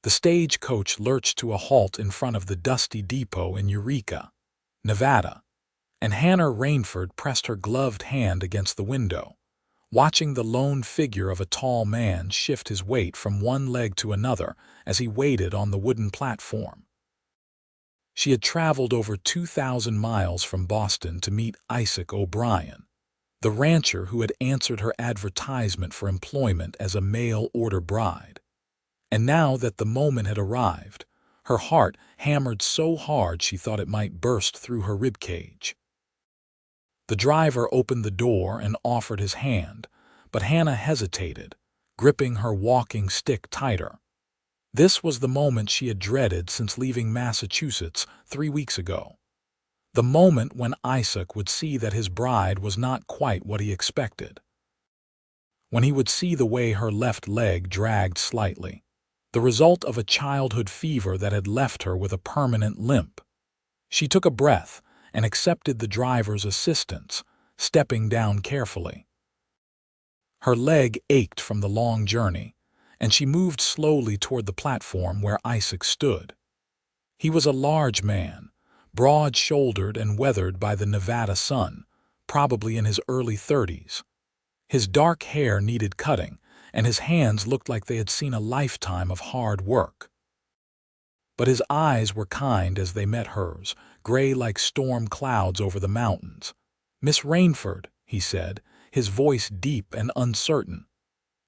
The stagecoach lurched to a halt in front of the dusty depot in Eureka, Nevada, and Hannah Rainford pressed her gloved hand against the window, watching the lone figure of a tall man shift his weight from one leg to another as he waited on the wooden platform. She had traveled over 2,000 miles from Boston to meet Isaac O'Brien, the rancher who had answered her advertisement for employment as a mail-order bride. And now that the moment had arrived, her heart hammered so hard she thought it might burst through her ribcage. The driver opened the door and offered his hand, but Hannah hesitated, gripping her walking stick tighter. This was the moment she had dreaded since leaving Massachusetts 3 weeks ago. The moment when Isaac would see that his bride was not quite what he expected. When he would see the way her left leg dragged slightly, the result of a childhood fever that had left her with a permanent limp. She took a breath and accepted the driver's assistance, stepping down carefully. Her leg ached from the long journey, and she moved slowly toward the platform where Isaac stood. He was a large man, broad-shouldered and weathered by the Nevada sun, probably in his early 30s. His dark hair needed cutting, and his hands looked like they had seen a lifetime of hard work. But his eyes were kind as they met hers, gray like storm clouds over the mountains. "Miss Rainford," he said, his voice deep and uncertain.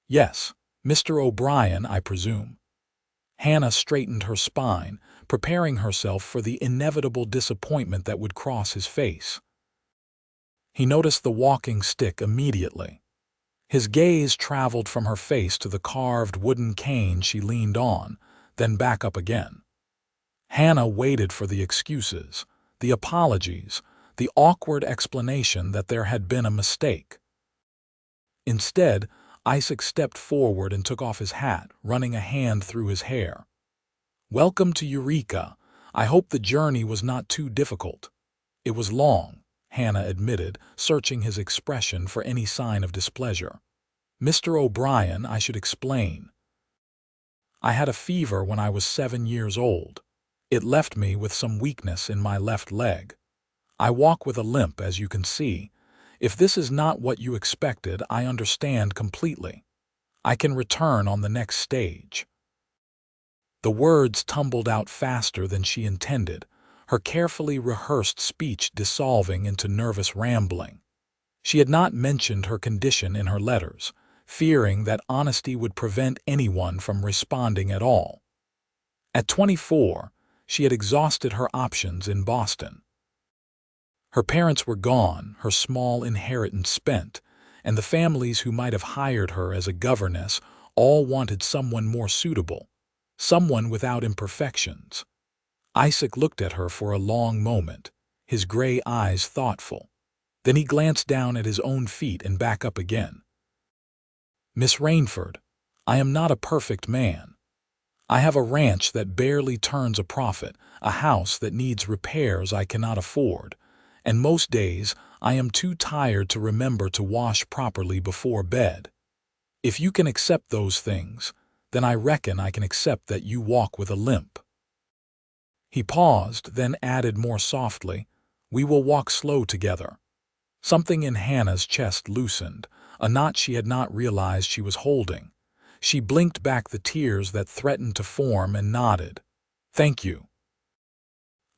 "Yes, Mr. O'Brien, I presume." Hannah straightened her spine, preparing herself for the inevitable disappointment that would cross his face. He noticed the walking stick immediately. His gaze traveled from her face to the carved wooden cane she leaned on, then back up again. Hannah waited for the excuses, the apologies, the awkward explanation that there had been a mistake. Instead, Isaac stepped forward and took off his hat, running a hand through his hair. "Welcome to Eureka. I hope the journey was not too difficult." "It was long," Hannah admitted, searching his expression for any sign of displeasure. "Mr. O'Brien, I should explain. I had a fever when I was 7 years old. It left me with some weakness in my left leg. I walk with a limp, as you can see. If this is not what you expected, I understand completely. I can return on the next stage." The words tumbled out faster than she intended, her carefully rehearsed speech dissolving into nervous rambling. She had not mentioned her condition in her letters, fearing that honesty would prevent anyone from responding at all. At 24, she had exhausted her options in Boston. Her parents were gone, her small inheritance spent, and the families who might have hired her as a governess all wanted someone more suitable, someone without imperfections. Isaac looked at her for a long moment, his gray eyes thoughtful. Then he glanced down at his own feet and back up again. "Miss Rainford, I am not a perfect man. I have a ranch that barely turns a profit, a house that needs repairs I cannot afford, and most days I am too tired to remember to wash properly before bed. If you can accept those things, then I reckon I can accept that you walk with a limp." He paused, then added more softly, "We will walk slow together." Something in Hannah's chest loosened, a knot she had not realized she was holding. She blinked back the tears that threatened to form and nodded. "Thank you."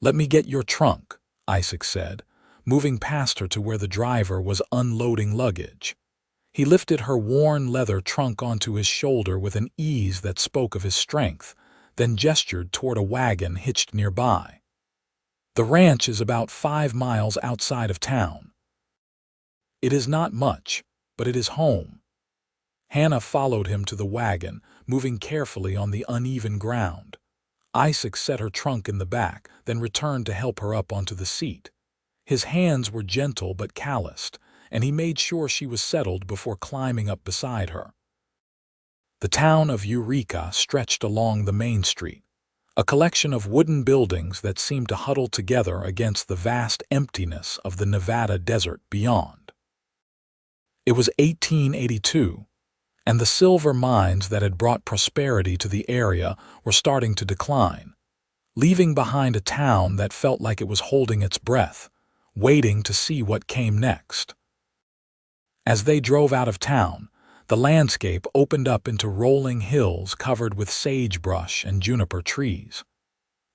"Let me get your trunk," Isaac said, moving past her to where the driver was unloading luggage. He lifted her worn leather trunk onto his shoulder with an ease that spoke of his strength, then gestured toward a wagon hitched nearby. "The ranch is about 5 miles outside of town. It is not much, but it is home." Hannah followed him to the wagon, moving carefully on the uneven ground. Isaac set her trunk in the back, then returned to help her up onto the seat. His hands were gentle but calloused, and he made sure she was settled before climbing up beside her. The town of Eureka stretched along the main street, a collection of wooden buildings that seemed to huddle together against the vast emptiness of the Nevada desert beyond. It was 1882, and the silver mines that had brought prosperity to the area were starting to decline, leaving behind a town that felt like it was holding its breath, waiting to see what came next. As they drove out of town, the landscape opened up into rolling hills covered with sagebrush and juniper trees.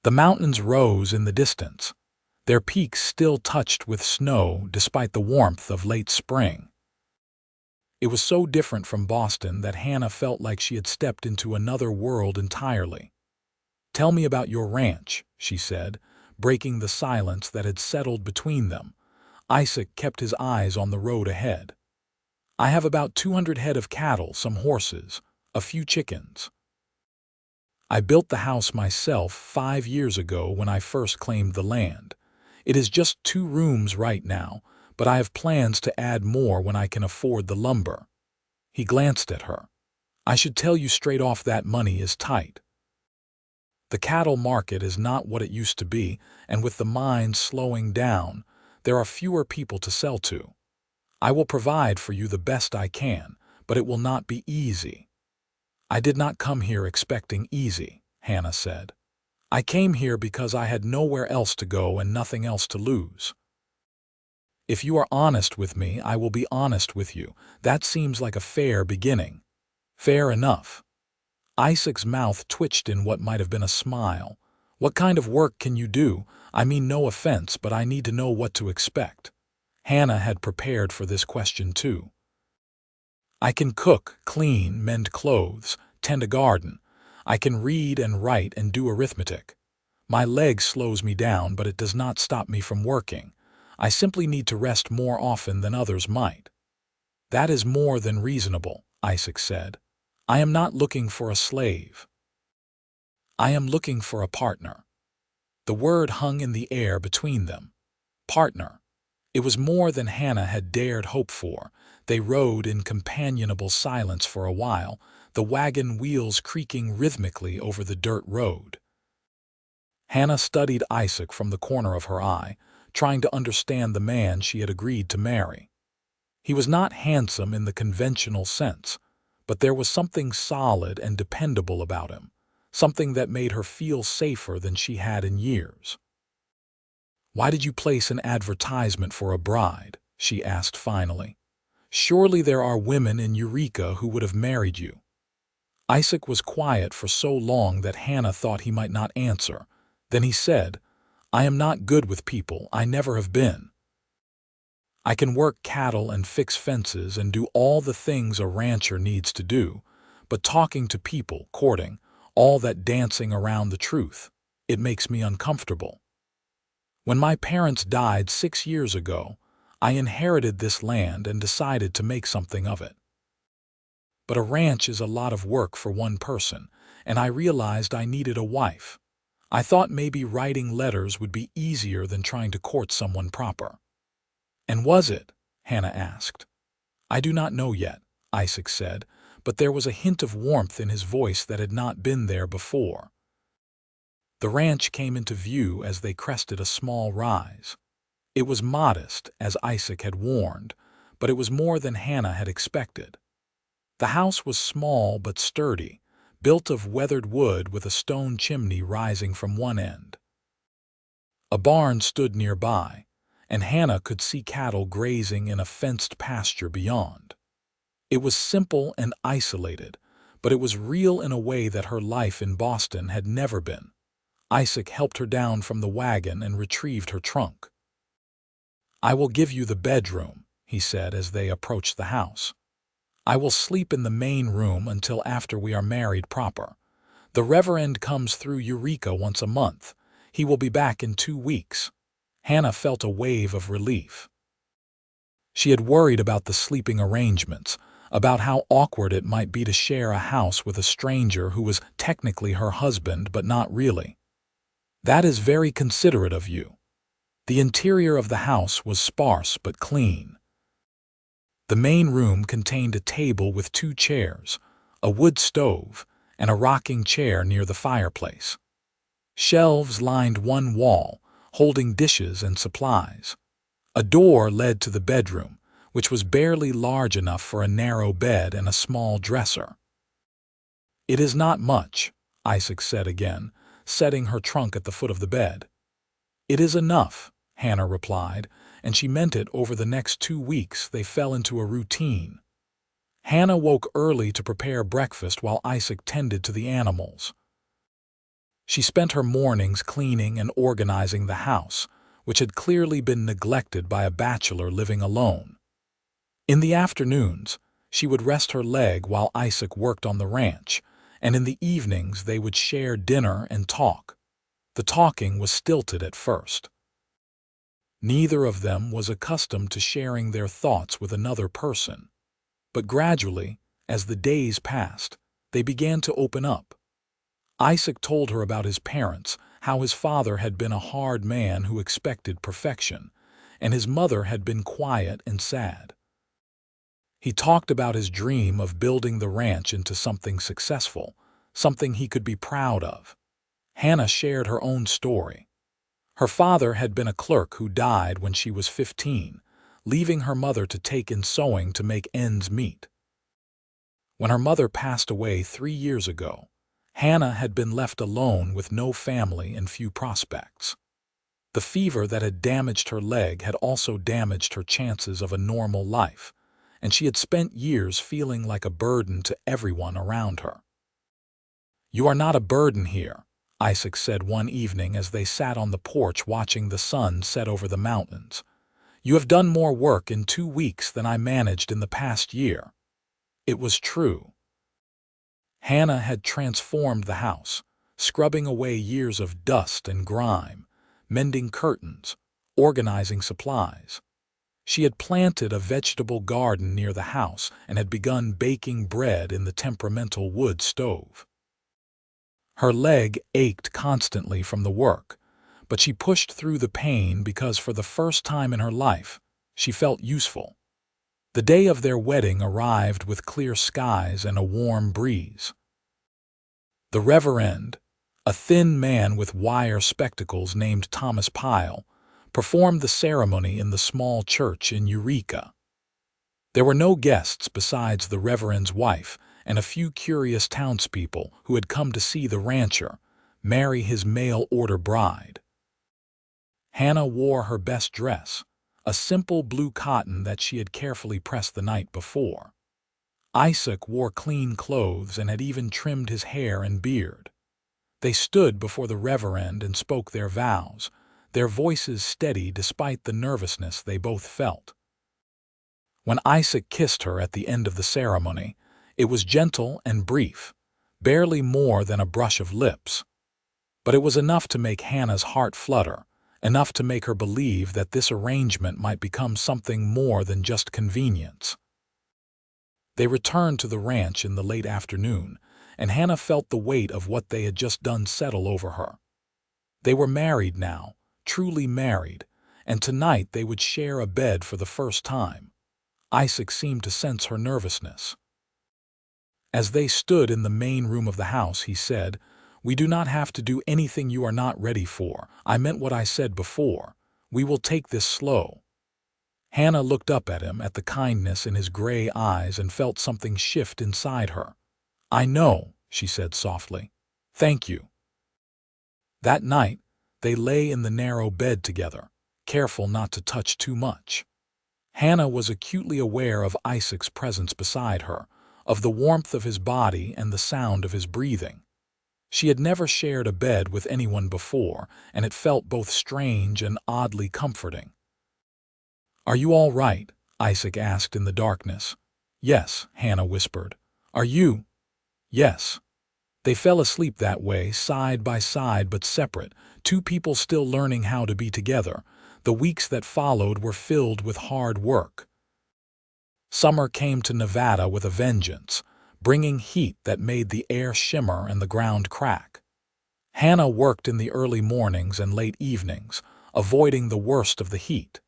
The mountains rose in the distance, their peaks still touched with snow despite the warmth of late spring. It was so different from Boston that Hannah felt like she had stepped into another world entirely. "Tell me about your ranch," she said, breaking the silence that had settled between them. Isaac kept his eyes on the road ahead. "I have about 200 head of cattle, some horses, a few chickens. I built the house myself 5 years ago when I first claimed the land. It is just 2 rooms right now, but I have plans to add more when I can afford the lumber." He glanced at her. "I should tell you straight off that money is tight. The cattle market is not what it used to be, and with the mines slowing down, there are fewer people to sell to. I will provide for you the best I can, but it will not be easy." "I did not come here expecting easy," Hannah said. "I came here because I had nowhere else to go and nothing else to lose. If you are honest with me, I will be honest with you. That seems like a fair beginning." "Fair enough." Isaac's mouth twitched in what might have been a smile. "What kind of work can you do? I mean no offense, but I need to know what to expect." Hannah had prepared for this question too. "I can cook, clean, mend clothes, tend a garden. I can read and write and do arithmetic. My leg slows me down, but it does not stop me from working. I simply need to rest more often than others might." "That is more than reasonable," Isaac said. "I am not looking for a slave. I am looking for a partner." The word hung in the air between them. Partner. It was more than Hannah had dared hope for. They rode in companionable silence for a while, the wagon wheels creaking rhythmically over the dirt road. Hannah studied Isaac from the corner of her eye, trying to understand the man she had agreed to marry. He was not handsome in the conventional sense, but there was something solid and dependable about him, something that made her feel safer than she had in years. "Why did you place an advertisement for a bride?" she asked finally. "Surely there are women in Eureka who would have married you." Isaac was quiet for so long that Hannah thought he might not answer. Then he said, "I am not good with people. I never have been. I can work cattle and fix fences and do all the things a rancher needs to do, but talking to people, courting, all that dancing around the truth, it makes me uncomfortable. When my parents died 6 years ago, I inherited this land and decided to make something of it. But a ranch is a lot of work for one person, and I realized I needed a wife. I thought maybe writing letters would be easier than trying to court someone proper." "And was it?" Hannah asked. "I do not know yet," Isaac said, but there was a hint of warmth in his voice that had not been there before. The ranch came into view as they crested a small rise. It was modest, as Isaac had warned, but it was more than Hannah had expected. The house was small but sturdy, built of weathered wood with a stone chimney rising from one end. A barn stood nearby, and Hannah could see cattle grazing in a fenced pasture beyond. It was simple and isolated, but it was real in a way that her life in Boston had never been. Isaac helped her down from the wagon and retrieved her trunk. "I will give you the bedroom," he said as they approached the house. "I will sleep in the main room until after we are married proper. The Reverend comes through Eureka once a month. He will be back in 2 weeks." Hannah felt a wave of relief. She had worried about the sleeping arrangements, about how awkward it might be to share a house with a stranger who was technically her husband but not really. "That is very considerate of you." The interior of the house was sparse but clean. The main room contained a table with 2 chairs, a wood stove, and a rocking chair near the fireplace. Shelves lined one wall, holding dishes and supplies. A door led to the bedroom, which was barely large enough for a narrow bed and a small dresser. "It is not much," Isaac said again, setting her trunk at the foot of the bed. "It is enough," Hannah replied, and she meant it. Over the next 2 weeks they fell into a routine. Hannah woke early to prepare breakfast while Isaac tended to the animals. She spent her mornings cleaning and organizing the house, which had clearly been neglected by a bachelor living alone. In the afternoons, she would rest her leg while Isaac worked on the ranch, and in the evenings they would share dinner and talk. The talking was stilted at first. Neither of them was accustomed to sharing their thoughts with another person. But gradually, as the days passed, they began to open up. Isaac told her about his parents, how his father had been a hard man who expected perfection, and his mother had been quiet and sad. He talked about his dream of building the ranch into something successful, something he could be proud of. Hannah shared her own story. Her father had been a clerk who died when she was 15, leaving her mother to take in sewing to make ends meet. When her mother passed away 3 years ago, Hannah had been left alone with no family and few prospects. The fever that had damaged her leg had also damaged her chances of a normal life, and she had spent years feeling like a burden to everyone around her. "You are not a burden here," Isaac said one evening as they sat on the porch watching the sun set over the mountains. "You have done more work in 2 weeks than I managed in the past year." It was true. Hannah had transformed the house, scrubbing away years of dust and grime, mending curtains, organizing supplies. She had planted a vegetable garden near the house and had begun baking bread in the temperamental wood stove. Her leg ached constantly from the work, but she pushed through the pain because for the first time in her life, she felt useful. The day of their wedding arrived with clear skies and a warm breeze. The Reverend, a thin man with wire spectacles named Thomas Pyle, performed the ceremony in the small church in Eureka. There were no guests besides the Reverend's wife and a few curious townspeople who had come to see the rancher marry his mail-order bride. Hannah wore her best dress, a simple blue cotton that she had carefully pressed the night before. Isaac wore clean clothes and had even trimmed his hair and beard. They stood before the Reverend and spoke their vows, their voices steady despite the nervousness they both felt. When Isaac kissed her at the end of the ceremony, it was gentle and brief, barely more than a brush of lips. But it was enough to make Hannah's heart flutter, enough to make her believe that this arrangement might become something more than just convenience. They returned to the ranch in the late afternoon, and Hannah felt the weight of what they had just done settle over her. They were married now, truly married, and tonight they would share a bed for the first time. Isaac seemed to sense her nervousness. As they stood in the main room of the house, he said, "We do not have to do anything you are not ready for. I meant what I said before. We will take this slow." Hannah looked up at him, at the kindness in his gray eyes, and felt something shift inside her. "I know," she said softly. "Thank you." That night, they lay in the narrow bed together, careful not to touch too much. Hannah was acutely aware of Isaac's presence beside her, of the warmth of his body and the sound of his breathing. She had never shared a bed with anyone before, and it felt both strange and oddly comforting. "Are you all right?" Isaac asked in the darkness. "Yes," Hannah whispered. "Are you?" "Yes." They fell asleep that way, side by side but separate, two people still learning how to be together. The weeks that followed were filled with hard work. Summer came to Nevada with a vengeance, bringing heat that made the air shimmer and the ground crack. Hannah worked in the early mornings and late evenings, avoiding the worst of the heat.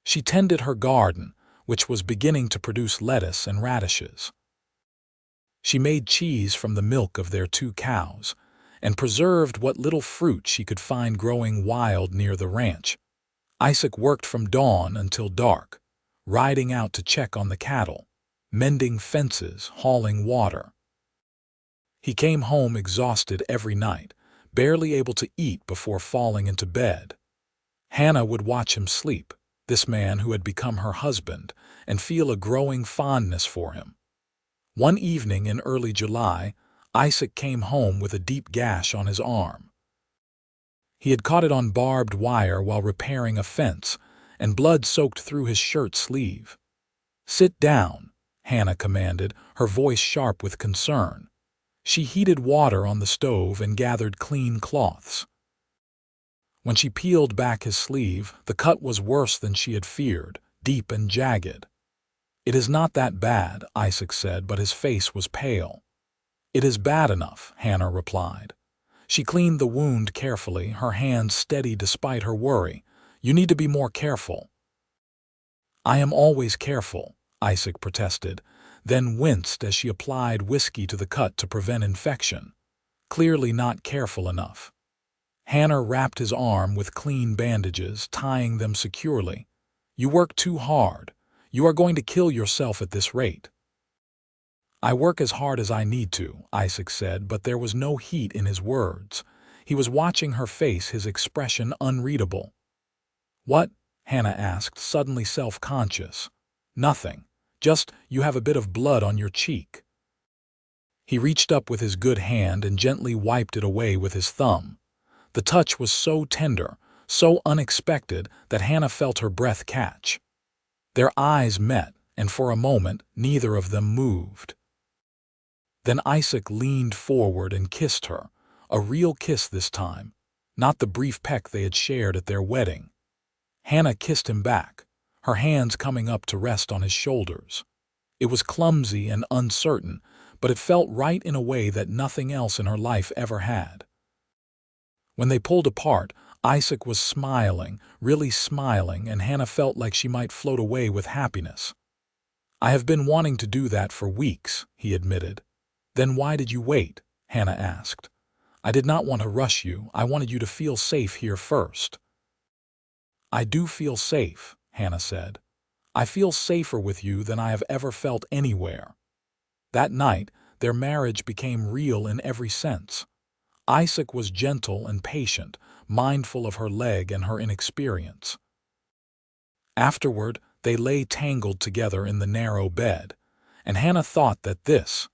She tended her garden, which was beginning to produce lettuce and radishes. She made cheese from the milk of their 2 cows, and preserved what little fruit she could find growing wild near the ranch. Isaac worked from dawn until dark, riding out to check on the cattle, mending fences, hauling water. He came home exhausted every night, barely able to eat before falling into bed. Hannah would watch him sleep, this man who had become her husband, and feel a growing fondness for him. One evening in early July, Isaac came home with a deep gash on his arm. He had caught it on barbed wire while repairing a fence, and blood soaked through his shirt sleeve. "Sit down," Hannah commanded, her voice sharp with concern. She heated water on the stove and gathered clean cloths. When she peeled back his sleeve, the cut was worse than she had feared, deep and jagged. "It is not that bad," Isaac said, but his face was pale. "It is bad enough," Hannah replied. She cleaned the wound carefully, her hands steady despite her worry. "You need to be more careful." "I am always careful," Isaac protested, then winced as she applied whiskey to the cut to prevent infection. Clearly not careful enough. Hannah wrapped his arm with clean bandages, tying them securely. "You work too hard. You are going to kill yourself at this rate." "I work as hard as I need to," Isaac said, but there was no heat in his words. He was watching her face, his expression unreadable. "What?" Hannah asked, suddenly self-conscious. "Nothing. Just, you have a bit of blood on your cheek." He reached up with his good hand and gently wiped it away with his thumb. The touch was so tender, so unexpected, that Hannah felt her breath catch. Their eyes met, and for a moment neither of them moved. Then Isaac leaned forward and kissed her, a real kiss this time, not the brief peck they had shared at their wedding. Hannah kissed him back, her hands coming up to rest on his shoulders. It was clumsy and uncertain, but it felt right in a way that nothing else in her life ever had. When they pulled apart, Isaac was smiling, really smiling, and Hannah felt like she might float away with happiness. "I have been wanting to do that for weeks," he admitted. "Then why did you wait?" Hannah asked. "I did not want to rush you. I wanted you to feel safe here first." "I do feel safe," Hannah said. "I feel safer with you than I have ever felt anywhere." That night, their marriage became real in every sense. Isaac was gentle and patient, mindful of her leg and her inexperience. Afterward, they lay tangled together in the narrow bed, and Hannah thought that this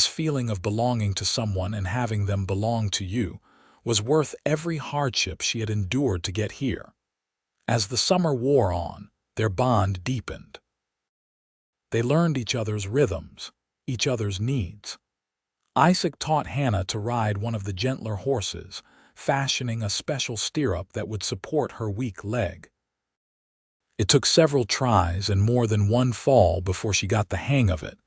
feeling of belonging to someone and having them belong to you, was worth every hardship she had endured to get here. As the summer wore on, their bond deepened. They learned each other's rhythms, each other's needs. Isaac taught Hannah to ride one of the gentler horses, fashioning a special stirrup that would support her weak leg. It took several tries and more than one fall before she got the hang of it,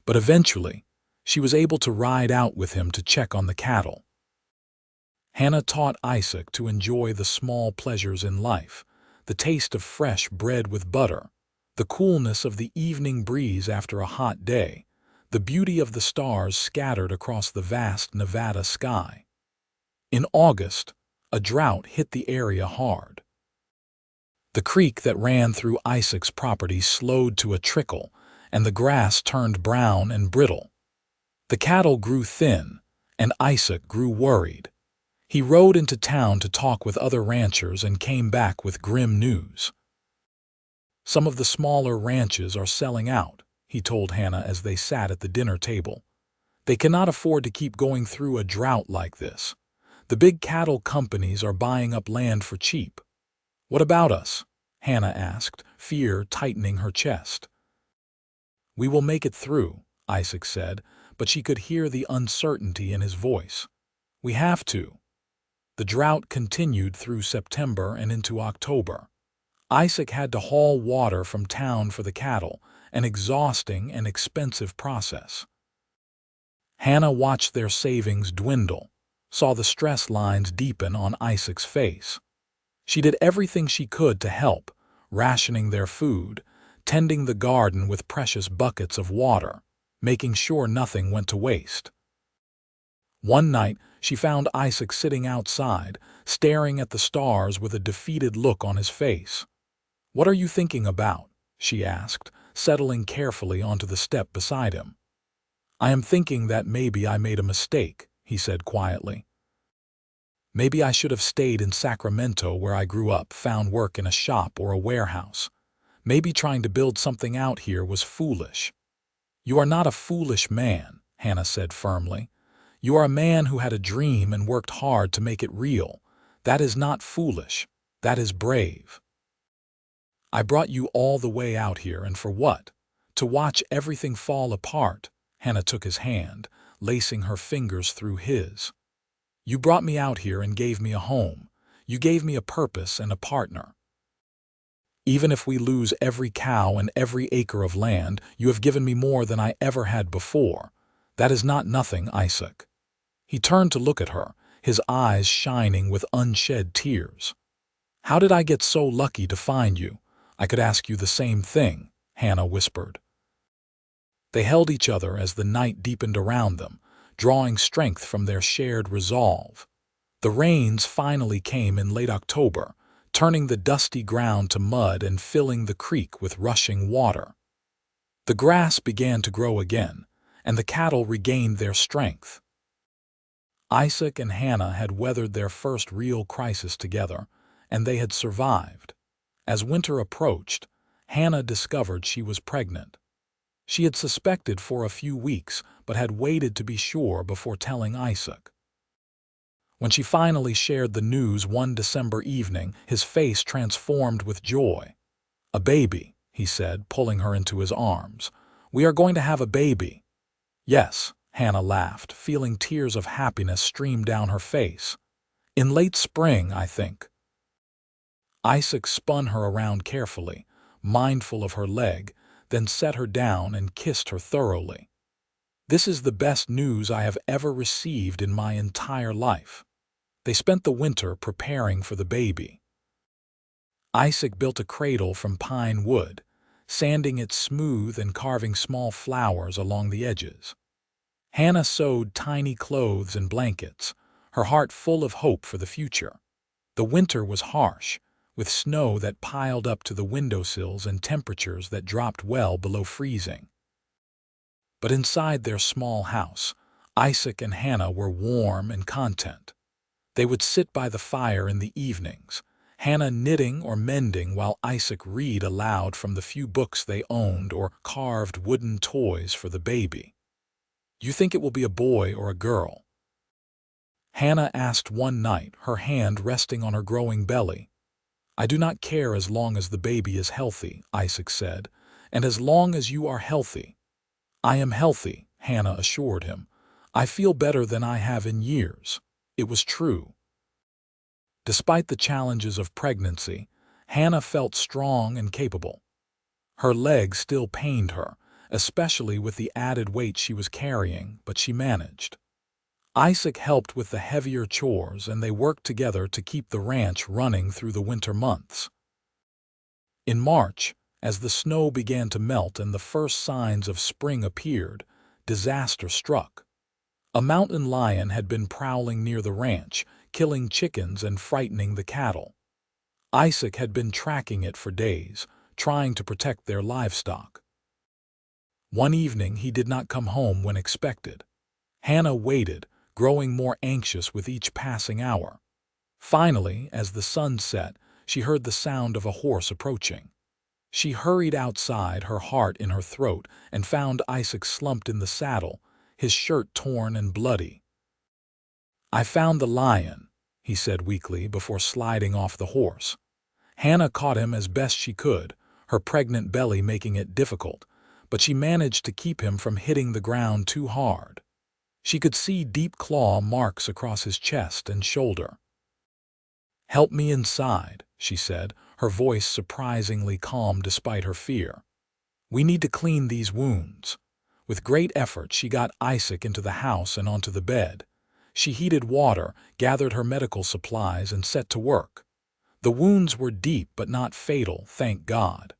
but eventually, she was able to ride out with him to check on the cattle. Hannah taught Isaac to enjoy the small pleasures in life, the taste of fresh bread with butter, the coolness of the evening breeze after a hot day, the beauty of the stars scattered across the vast Nevada sky. In August, a drought hit the area hard. The creek that ran through Isaac's property slowed to a trickle, and the grass turned brown and brittle. The cattle grew thin, and Isaac grew worried. He rode into town to talk with other ranchers and came back with grim news. "Some of the smaller ranches are selling out," he told Hannah as they sat at the dinner table. "They cannot afford to keep going through a drought like this. The big cattle companies are buying up land for cheap." "What about us?" Hannah asked, fear tightening her chest. "We will make it through," Isaac said, but she could hear the uncertainty in his voice. "We have to." The drought continued through September and into October. Isaac had to haul water from town for the cattle, an exhausting and expensive process. Hannah watched their savings dwindle, saw the stress lines deepen on Isaac's face. She did everything she could to help, rationing their food, tending the garden with precious buckets of water, making sure nothing went to waste. One night, she found Isaac sitting outside, staring at the stars with a defeated look on his face. "What are you thinking about?" she asked, settling carefully onto the step beside him. I am thinking that maybe I made a mistake, he said quietly. Maybe I should have stayed in Sacramento where I grew up, found work in a shop or a warehouse. Maybe trying to build something out here was foolish. You are not a foolish man, Hannah said firmly. You are a man who had a dream and worked hard to make it real. That is not foolish. That is brave. I brought you all the way out here, and for what? To watch everything fall apart. Hannah took his hand, lacing her fingers through his. You brought me out here and gave me a home. You gave me a purpose and a partner. Even if we lose every cow and every acre of land, you have given me more than I ever had before. That is not nothing, Isaac. He turned to look at her, his eyes shining with unshed tears. How did I get so lucky to find you? I could ask you the same thing, Hannah whispered. They held each other as the night deepened around them, drawing strength from their shared resolve. The rains finally came in late October, turning the dusty ground to mud and filling the creek with rushing water. The grass began to grow again, and the cattle regained their strength. Isaac and Hannah had weathered their first real crisis together, and they had survived. As winter approached, Hannah discovered she was pregnant. She had suspected for a few weeks, but had waited to be sure before telling Isaac. When she finally shared the news one December evening, his face transformed with joy. A baby, he said, pulling her into his arms. We are going to have a baby. Yes, Hannah laughed, feeling tears of happiness stream down her face. In late spring, I think. Isaac spun her around carefully, mindful of her leg, then set her down and kissed her thoroughly. This is the best news I have ever received in my entire life. They spent the winter preparing for the baby. Isaac built a cradle from pine wood, sanding it smooth and carving small flowers along the edges. Hannah sewed tiny clothes and blankets, her heart full of hope for the future. The winter was harsh, with snow that piled up to the windowsills and temperatures that dropped well below freezing. But inside their small house, Isaac and Hannah were warm and content. They would sit by the fire in the evenings, Hannah knitting or mending while Isaac read aloud from the few books they owned or carved wooden toys for the baby. You think it will be a boy or a girl? Hannah asked one night, her hand resting on her growing belly. I do not care as long as the baby is healthy, Isaac said, and as long as you are healthy. I am healthy, Hannah assured him. I feel better than I have in years. It was true. Despite the challenges of pregnancy, Hannah felt strong and capable. Her legs still pained her, especially with the added weight she was carrying, but she managed. Isaac helped with the heavier chores, and they worked together to keep the ranch running through the winter months. In March, as the snow began to melt and the first signs of spring appeared, disaster struck. A mountain lion had been prowling near the ranch, killing chickens and frightening the cattle. Isaac had been tracking it for days, trying to protect their livestock. One evening he did not come home when expected. Hannah waited, growing more anxious with each passing hour. Finally, as the sun set, she heard the sound of a horse approaching. She hurried outside, her heart in her throat, and found Isaac slumped in the saddle, his shirt torn and bloody. I found the lion, he said weakly before sliding off the horse. Hannah caught him as best she could, her pregnant belly making it difficult, but she managed to keep him from hitting the ground too hard. She could see deep claw marks across his chest and shoulder. Help me inside, she said, her voice surprisingly calm despite her fear. We need to clean these wounds. With great effort, she got Isaac into the house and onto the bed. She heated water, gathered her medical supplies, and set to work. The wounds were deep but not fatal, thank God.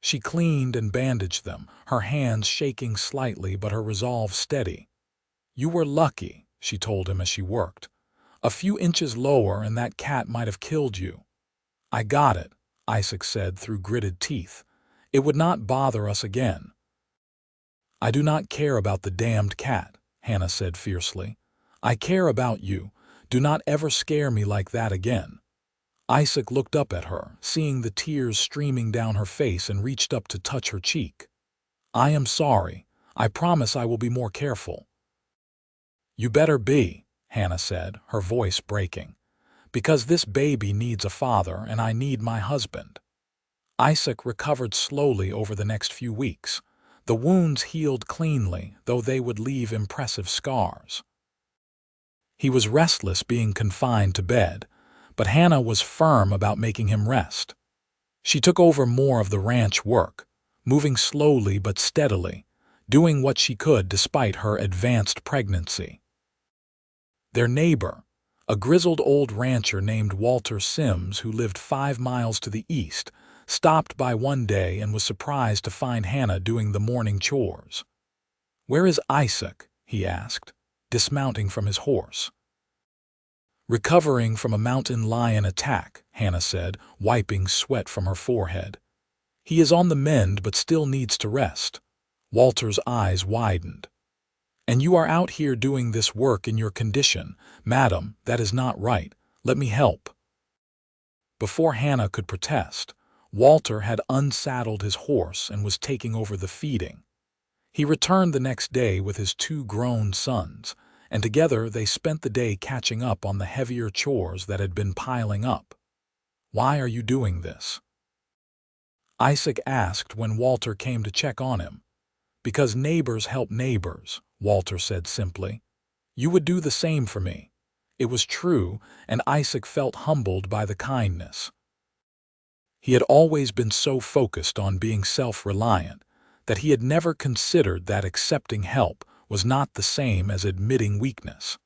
She cleaned and bandaged them, her hands shaking slightly but her resolve steady. You were lucky, she told him as she worked. A few inches lower and that cat might have killed you. I got it, Isaac said through gritted teeth. It would not bother us again. I do not care about the damned cat, Hannah said fiercely. I care about you. Do not ever scare me like that again. Isaac looked up at her, seeing the tears streaming down her face, and reached up to touch her cheek. I am sorry. I promise I will be more careful. You better be, Hannah said, her voice breaking, because this baby needs a father and I need my husband. Isaac recovered slowly over the next few weeks. The wounds healed cleanly, though they would leave impressive scars. He was restless being confined to bed, but Hannah was firm about making him rest. She took over more of the ranch work, moving slowly but steadily, doing what she could despite her advanced pregnancy. Their neighbor, a grizzled old rancher named Walter Sims who lived 5 miles to the east, stopped by one day and was surprised to find Hannah doing the morning chores. "Where is Isaac?" he asked, dismounting from his horse. "Recovering from a mountain lion attack," Hannah said, wiping sweat from her forehead. "He is on the mend but still needs to rest." Walter's eyes widened. "And you are out here doing this work in your condition? Madam, that is not right. Let me help." Before Hannah could protest, Walter had unsaddled his horse and was taking over the feeding. He returned the next day with his 2 grown sons, and together they spent the day catching up on the heavier chores that had been piling up. "Why are you doing this?" Isaac asked when Walter came to check on him. "Because neighbors help neighbors," Walter said simply. "You would do the same for me." It was true, and Isaac felt humbled by the kindness. He had always been so focused on being self-reliant that he had never considered that accepting help was not the same as admitting weakness.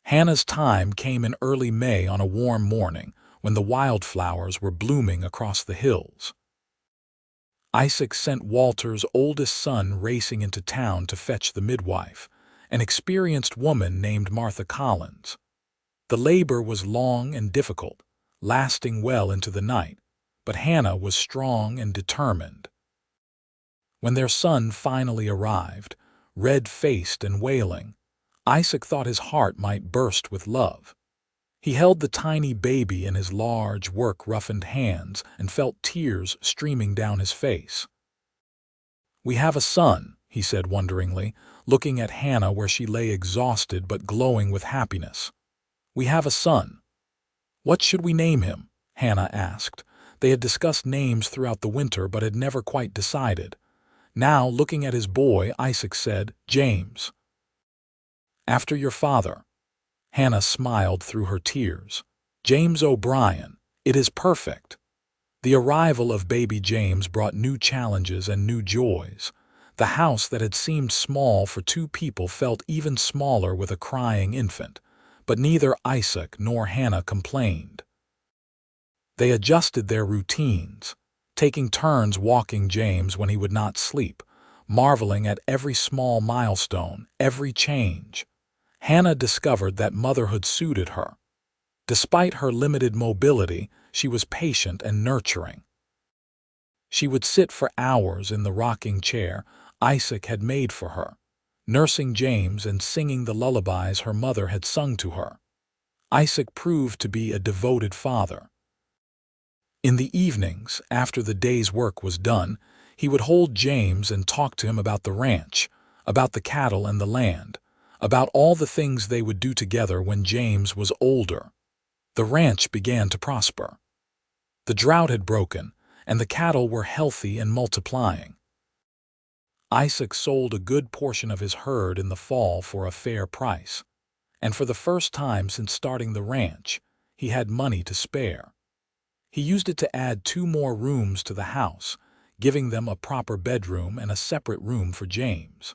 Hannah's time came in early May on a warm morning when the wildflowers were blooming across the hills. Isaac sent Walter's oldest son racing into town to fetch the midwife, an experienced woman named Martha Collins. The labor was long and difficult, lasting well into the night, but Hannah was strong and determined. When their son finally arrived, red-faced and wailing, Isaac thought his heart might burst with love. He held the tiny baby in his large, work-roughened hands and felt tears streaming down his face. "We have a son," he said wonderingly, looking at Hannah where she lay exhausted but glowing with happiness. "We have a son." "What should we name him?" Hannah asked. They had discussed names throughout the winter but had never quite decided. Now, looking at his boy, Isaac said, "James." "After your father." Hannah smiled through her tears. "James O'Brien. It is perfect." The arrival of baby James brought new challenges and new joys. The house that had seemed small for 2 people felt even smaller with a crying infant, but neither Isaac nor Hannah complained. They adjusted their routines, taking turns walking James when he would not sleep, marveling at every small milestone, every change. Hannah discovered that motherhood suited her. Despite her limited mobility, she was patient and nurturing. She would sit for hours in the rocking chair Isaac had made for her, nursing James and singing the lullabies her mother had sung to her. Isaac proved to be a devoted father. In the evenings, after the day's work was done, he would hold James and talk to him about the ranch, about the cattle and the land, about all the things they would do together when James was older. The ranch began to prosper. The drought had broken, and the cattle were healthy and multiplying. Isaac sold a good portion of his herd in the fall for a fair price, and for the first time since starting the ranch, he had money to spare. He used it to add 2 more rooms to the house, giving them a proper bedroom and a separate room for James.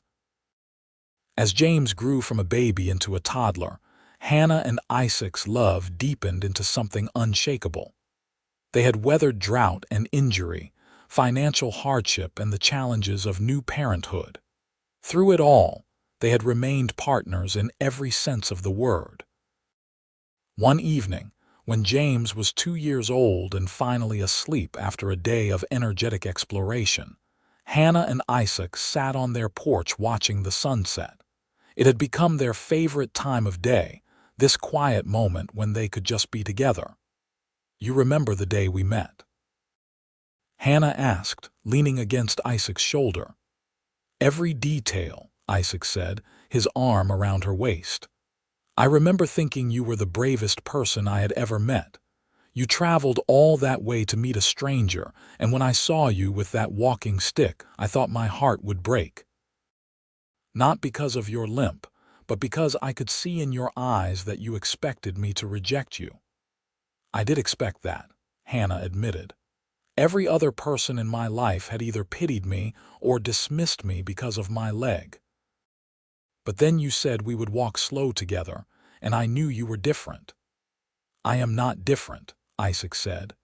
As James grew from a baby into a toddler, Hannah and Isaac's love deepened into something unshakable. They had weathered drought and injury, financial hardship and the challenges of new parenthood. Through it all, they had remained partners in every sense of the word. One evening, When James was 2 years old and finally asleep after a day of energetic exploration, Hannah and Isaac sat on their porch watching the sunset. It had become their favorite time of day, this quiet moment when they could just be together. "You remember the day we met?" Hannah asked, leaning against Isaac's shoulder. "Every detail," Isaac said, his arm around her waist. "I remember thinking you were the bravest person I had ever met. You traveled all that way to meet a stranger, and when I saw you with that walking stick, I thought my heart would break. Not because of your limp, but because I could see in your eyes that you expected me to reject you." "I did expect that," Hannah admitted. "Every other person in my life had either pitied me or dismissed me because of my leg. But then you said we would walk slow together, and I knew you were different." "I am not different," Isaac said.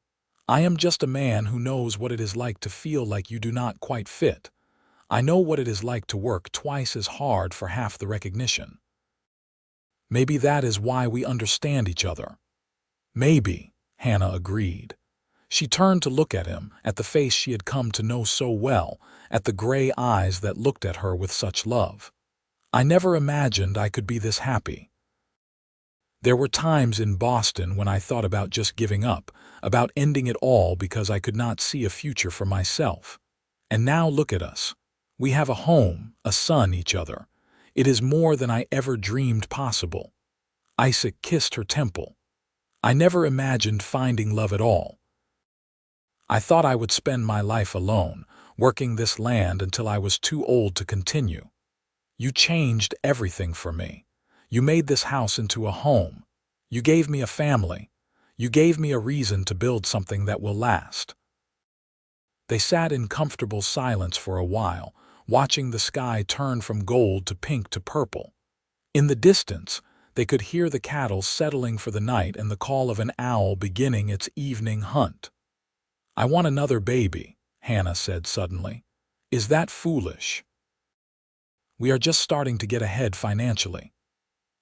"I am just a man who knows what it is like to feel like you do not quite fit. I know what it is like to work twice as hard for half the recognition. Maybe that is why we understand each other." "Maybe," Hannah agreed. She turned to look at him, at the face she had come to know so well, at the gray eyes that looked at her with such love. "I never imagined I could be this happy. There were times in Boston when I thought about just giving up, about ending it all because I could not see a future for myself. And now look at us. We have a home, a son, each other. It is more than I ever dreamed possible." Isaac kissed her temple. "I never imagined finding love at all. I thought I would spend my life alone, working this land until I was too old to continue. You changed everything for me. You made this house into a home. You gave me a family. You gave me a reason to build something that will last." They sat in comfortable silence for a while, watching the sky turn from gold to pink to purple. In the distance, they could hear the cattle settling for the night and the call of an owl beginning its evening hunt. "I want another baby," Hannah said suddenly. "Is that foolish? We are just starting to get ahead financially."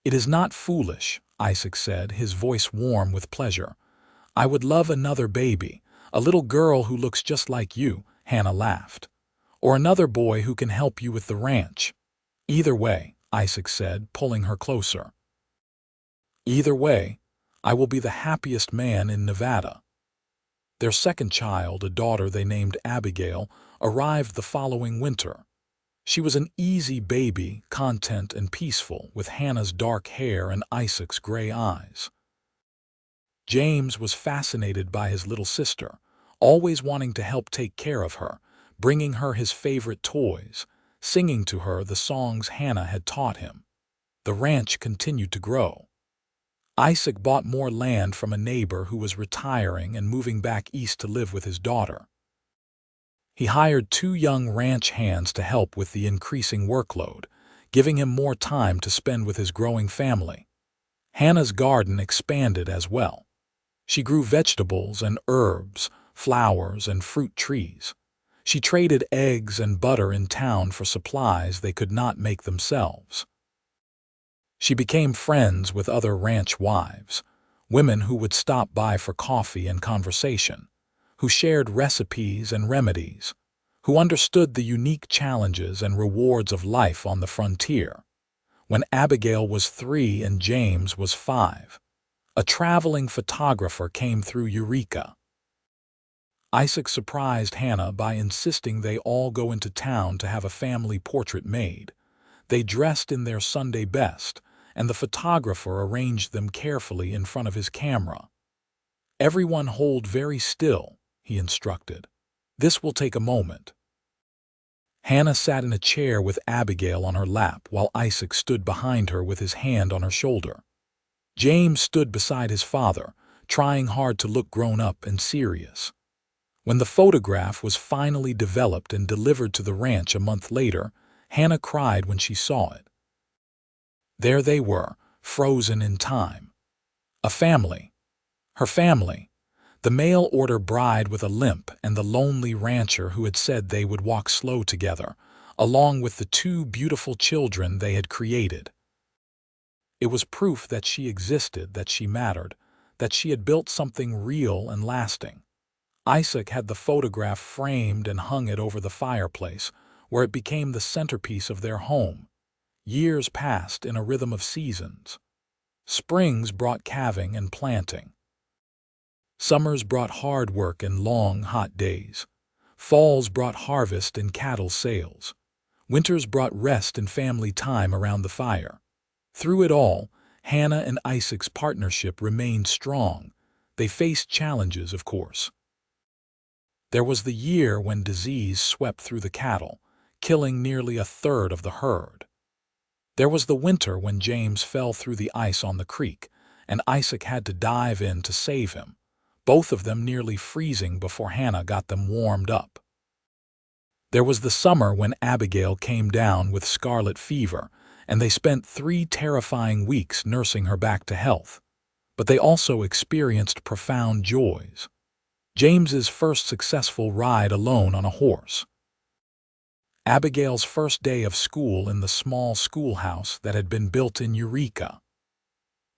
"It is not foolish," Isaac said, his voice warm with pleasure. "I would love another baby, a little girl who looks just like you," Hannah laughed. "Or another boy who can help you with the ranch." "Either way," Isaac said, pulling her closer. "Either way, I will be the happiest man in Nevada." Their second child, a daughter they named Abigail, arrived the following winter. She was an easy baby, content and peaceful, with Hannah's dark hair and Isaac's gray eyes. James was fascinated by his little sister, always wanting to help take care of her, bringing her his favorite toys, singing to her the songs Hannah had taught him. The ranch continued to grow. Isaac bought more land from a neighbor who was retiring and moving back east to live with his daughter. He hired 2 young ranch hands to help with the increasing workload, giving him more time to spend with his growing family. Hannah's garden expanded as well. She grew vegetables and herbs, flowers and fruit trees. She traded eggs and butter in town for supplies they could not make themselves. She became friends with other ranch wives, women who would stop by for coffee and conversation, who shared recipes and remedies, who understood the unique challenges and rewards of life on the frontier. When Abigail was 3 and James was 5, a traveling photographer came through Eureka. Isaac surprised Hannah by insisting they all go into town to have a family portrait made. They dressed in their Sunday best, and the photographer arranged them carefully in front of his camera. "Everyone hold very still," he instructed. "This will take a moment." Hannah sat in a chair with Abigail on her lap while Isaac stood behind her with his hand on her shoulder. James stood beside his father, trying hard to look grown up and serious. When the photograph was finally developed and delivered to the ranch a month later, Hannah cried when she saw it. There they were, frozen in time. A family. Her family. The mail-order bride with a limp and the lonely rancher who had said they would walk slow together, along with the 2 beautiful children they had created. It was proof that she existed, that she mattered, that she had built something real and lasting. Isaac had the photograph framed and hung it over the fireplace, where it became the centerpiece of their home. Years passed in a rhythm of seasons. Springs brought calving and planting. Summers brought hard work and long, hot days. Falls brought harvest and cattle sales. Winters brought rest and family time around the fire. Through it all, Hannah and Isaac's partnership remained strong. They faced challenges, of course. There was the year when disease swept through the cattle, killing nearly a third of the herd. There was the winter when James fell through the ice on the creek, and Isaac had to dive in to save him, both of them nearly freezing before Hannah got them warmed up. There was the summer when Abigail came down with scarlet fever, and they spent 3 terrifying weeks nursing her back to health. But they also experienced profound joys. James's first successful ride alone on a horse. Abigail's first day of school in the small schoolhouse that had been built in Eureka.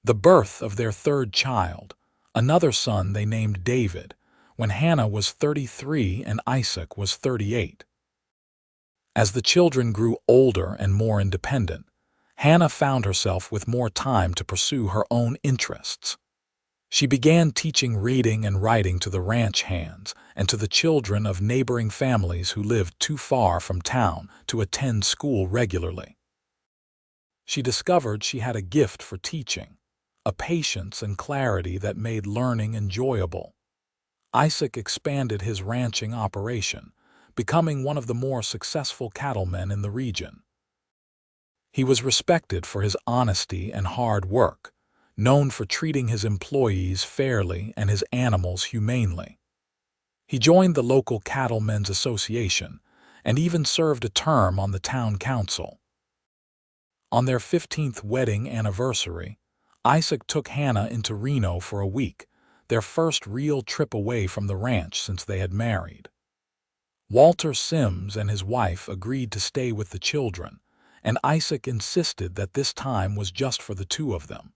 The birth of their 3rd child, another son they named David, when Hannah was 33 and Isaac was 38. As the children grew older and more independent, Hannah found herself with more time to pursue her own interests. She began teaching reading and writing to the ranch hands and to the children of neighboring families who lived too far from town to attend school regularly. She discovered she had a gift for teaching, a patience and clarity that made learning enjoyable. Isaac expanded his ranching operation, becoming one of the more successful cattlemen in the region. He was respected for his honesty and hard work, known for treating his employees fairly and his animals humanely. He joined the local Cattlemen's Association and even served a term on the town council. On their 15th wedding anniversary, Isaac took Hannah into Reno for a week, their first real trip away from the ranch since they had married. Walter Sims and his wife agreed to stay with the children, and Isaac insisted that this time was just for the 2 of them.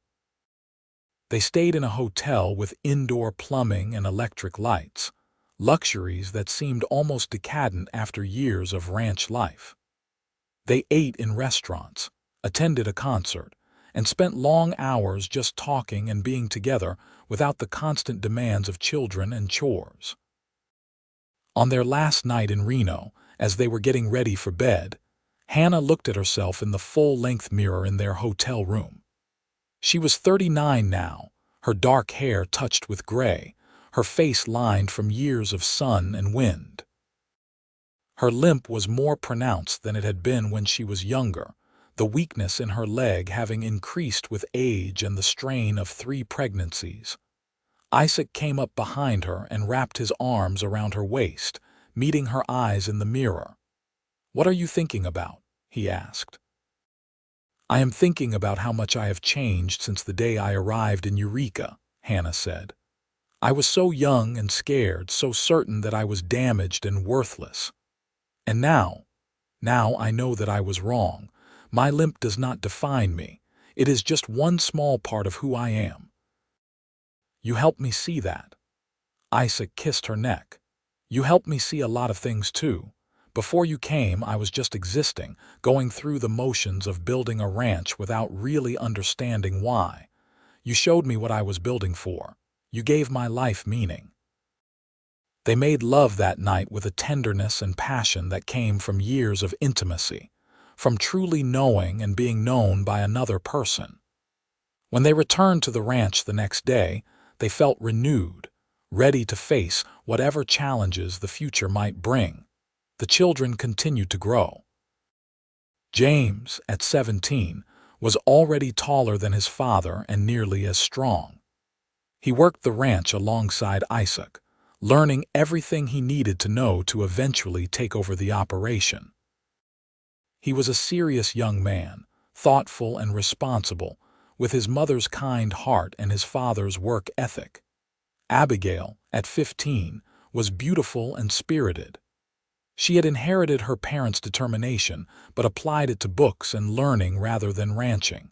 They stayed in a hotel with indoor plumbing and electric lights, luxuries that seemed almost decadent after years of ranch life. They ate in restaurants, attended a concert, and spent long hours just talking and being together without the constant demands of children and chores. On their last night in Reno, as they were getting ready for bed, Hannah looked at herself in the full-length mirror in their hotel room. She was 39 now, her dark hair touched with gray, her face lined from years of sun and wind. Her limp was more pronounced than it had been when she was younger, the weakness in her leg having increased with age and the strain of 3 pregnancies. Isaac came up behind her and wrapped his arms around her waist, meeting her eyes in the mirror. "What are you thinking about?" he asked. "I am thinking about how much I have changed since the day I arrived in Eureka," Hannah said. "I was so young and scared, so certain that I was damaged and worthless. And now I know that I was wrong. My limp does not define me. It is just one small part of who I am. You helped me see that." Isaac kissed her neck. "You helped me see a lot of things too. Before you came, I was just existing, going through the motions of building a ranch without really understanding why. You showed me what I was building for. You gave my life meaning." They made love that night with a tenderness and passion that came from years of intimacy, from truly knowing and being known by another person. When they returned to the ranch the next day, they felt renewed, ready to face whatever challenges the future might bring. The children continued to grow. James, at 17, was already taller than his father and nearly as strong. He worked the ranch alongside Isaac, learning everything he needed to know to eventually take over the operation. He was a serious young man, thoughtful and responsible, with his mother's kind heart and his father's work ethic. Abigail, at 15, was beautiful and spirited. She had inherited her parents' determination, but applied it to books and learning rather than ranching.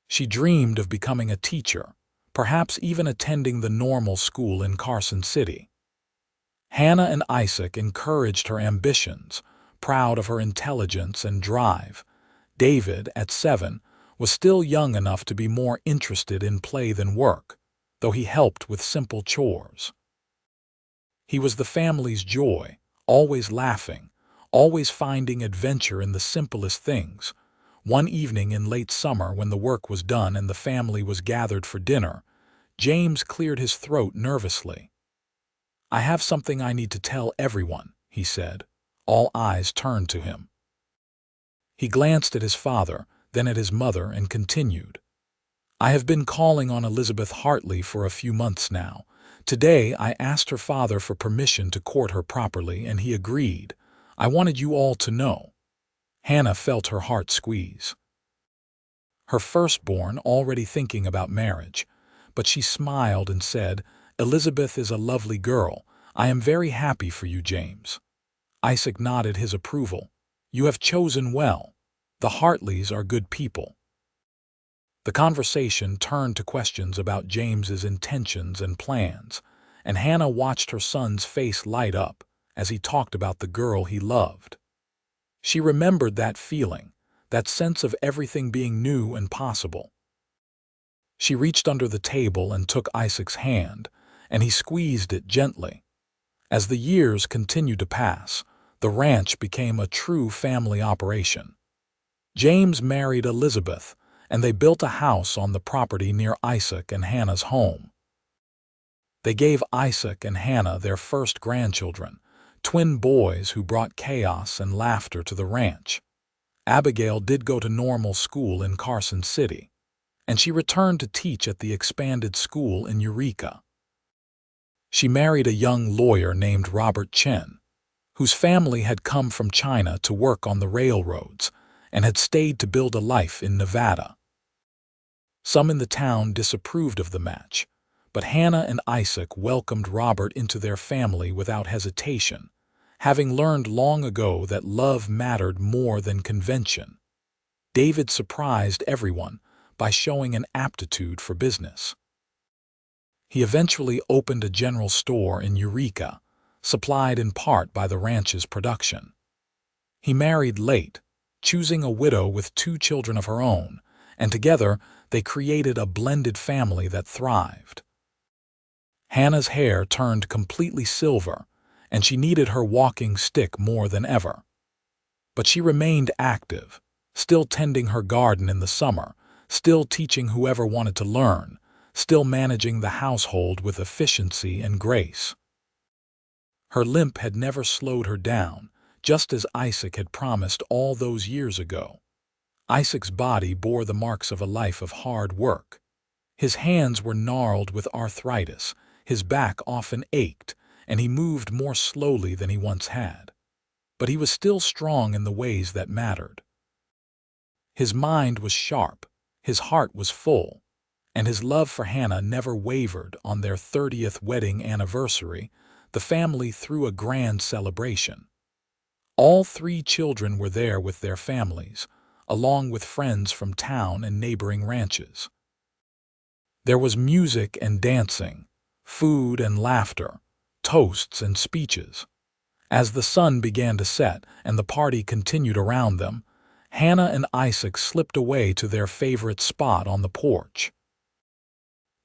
She dreamed of becoming a teacher, perhaps even attending the normal school in Carson City. Hannah and Isaac encouraged her ambitions, proud of her intelligence and drive. David, at 7, was still young enough to be more interested in play than work, though he helped with simple chores. He was the family's joy, always laughing, always finding adventure in the simplest things. One evening in late summer, when the work was done and the family was gathered for dinner, James cleared his throat nervously. "I have something I need to tell everyone," he said. All eyes turned to him. He glanced at his father, then at his mother, and continued. "I have been calling on Elizabeth Hartley for a few months now. Today I asked her father for permission to court her properly, and he agreed. I wanted you all to know." Hannah felt her heart squeeze. Her firstborn already thinking about marriage, but she smiled and said, "Elizabeth is a lovely girl. I am very happy for you, James." Isaac nodded his approval. "You have chosen well. The Hartleys are good people." The conversation turned to questions about James's intentions and plans, and Hannah watched her son's face light up as he talked about the girl he loved. She remembered that feeling, that sense of everything being new and possible. She reached under the table and took Isaac's hand, and he squeezed it gently. As the years continued to pass, the ranch became a true family operation. James married Elizabeth, and they built a house on the property near Isaac and Hannah's home. They gave Isaac and Hannah their first grandchildren, twin boys who brought chaos and laughter to the ranch. Abigail did go to normal school in Carson City, and she returned to teach at the expanded school in Eureka. She married a young lawyer named Robert Chen, whose family had come from China to work on the railroads and had stayed to build a life in Nevada. Some in the town disapproved of the match, but Hannah and Isaac welcomed Robert into their family without hesitation, having learned long ago that love mattered more than convention. David surprised everyone by showing an aptitude for business. He eventually opened a general store in Eureka, supplied in part by the ranch's production. He married late, choosing a widow with 2 children of her own, and together they created a blended family that thrived. Hannah's hair turned completely silver, and she needed her walking stick more than ever. But she remained active, still tending her garden in the summer, still teaching whoever wanted to learn, still managing the household with efficiency and grace. Her limp had never slowed her down, just as Isaac had promised all those years ago. Isaac's body bore the marks of a life of hard work. His hands were gnarled with arthritis, his back often ached, and he moved more slowly than he once had. But he was still strong in the ways that mattered. His mind was sharp, his heart was full, and his love for Hannah never wavered. On their 30th wedding anniversary, the family threw a grand celebration. All 3 children were there with their families, along with friends from town and neighboring ranches. There was music and dancing, food and laughter, toasts and speeches. As the sun began to set and the party continued around them, Hannah and Isaac slipped away to their favorite spot on the porch.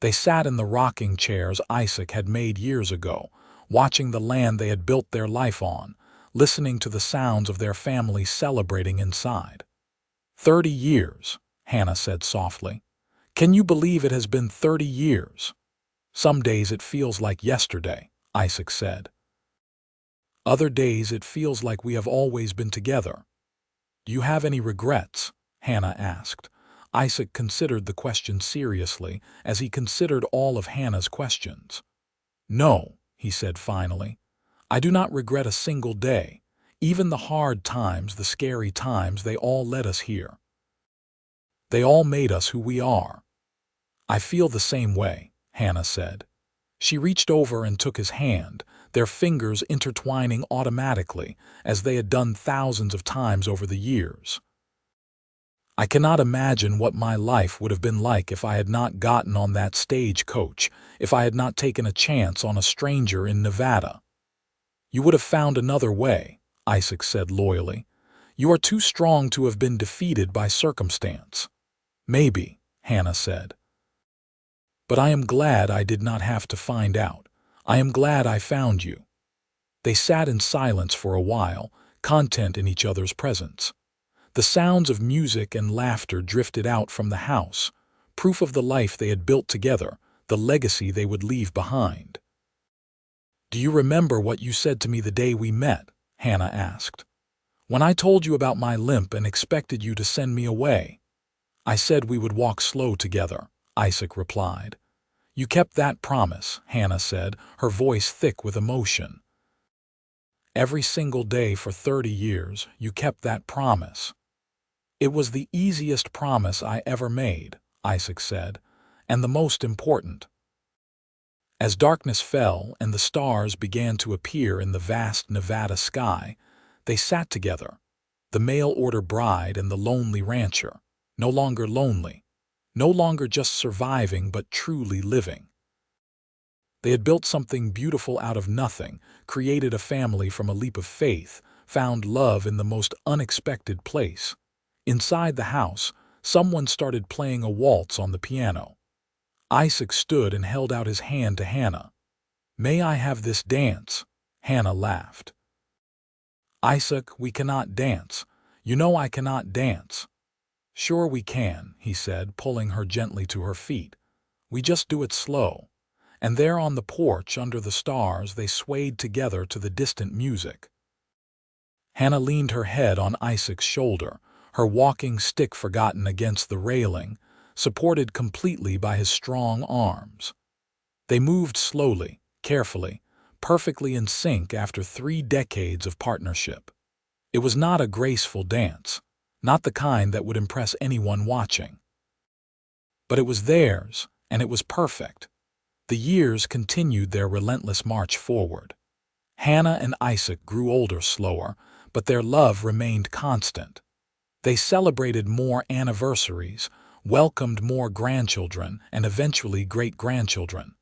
They sat in the rocking chairs Isaac had made years ago, watching the land they had built their life on, listening to the sounds of their family celebrating inside. 30 years, Hannah said softly. Can you believe it has been 30 years? Some days it feels like yesterday, Isaac said. Other days it feels like we have always been together. Do you have any regrets? Hannah asked. Isaac considered the question seriously as he considered all of Hannah's questions. No, he said finally. I do not regret a single day. Even the hard times, the scary times, they all led us here. They all made us who we are. I feel the same way, Hannah said. She reached over and took his hand, their fingers intertwining automatically as they had done thousands of times over the years. I cannot imagine what my life would have been like if I had not gotten on that stagecoach, if I had not taken a chance on a stranger in Nevada." "You would have found another way," Isaac said loyally. "You are too strong to have been defeated by circumstance." "Maybe," Hannah said. "But I am glad I did not have to find out. I am glad I found you." They sat in silence for a while, content in each other's presence. The sounds of music and laughter drifted out from the house, proof of the life they had built together, the legacy they would leave behind. "Do you remember what you said to me the day we met?" Hannah asked. "When I told you about my limp and expected you to send me away." "I said we would walk slow together," Isaac replied. "You kept that promise," Hannah said, her voice thick with emotion. "Every single day for 30 years, you kept that promise." "It was the easiest promise I ever made," Isaac said, "and the most important." As darkness fell and the stars began to appear in the vast Nevada sky, they sat together, the mail-order bride and the lonely rancher, no longer lonely, no longer just surviving but truly living. They had built something beautiful out of nothing, created a family from a leap of faith, found love in the most unexpected place. Inside the house, someone started playing a waltz on the piano. Isaac stood and held out his hand to Hannah. "May I have this dance?" Hannah laughed. "Isaac, we cannot dance. You know I cannot dance." "Sure we can," he said, pulling her gently to her feet. "We just do it slow." And there on the porch under the stars they swayed together to the distant music. Hannah leaned her head on Isaac's shoulder, her walking stick forgotten against the railing, supported completely by his strong arms. They moved slowly, carefully, perfectly in sync after 3 decades of partnership. It was not a graceful dance, not the kind that would impress anyone watching. But it was theirs, and it was perfect. The years continued their relentless march forward. Hannah and Isaac grew older slower, but their love remained constant. They celebrated more anniversaries, welcomed more grandchildren, and eventually great-grandchildren.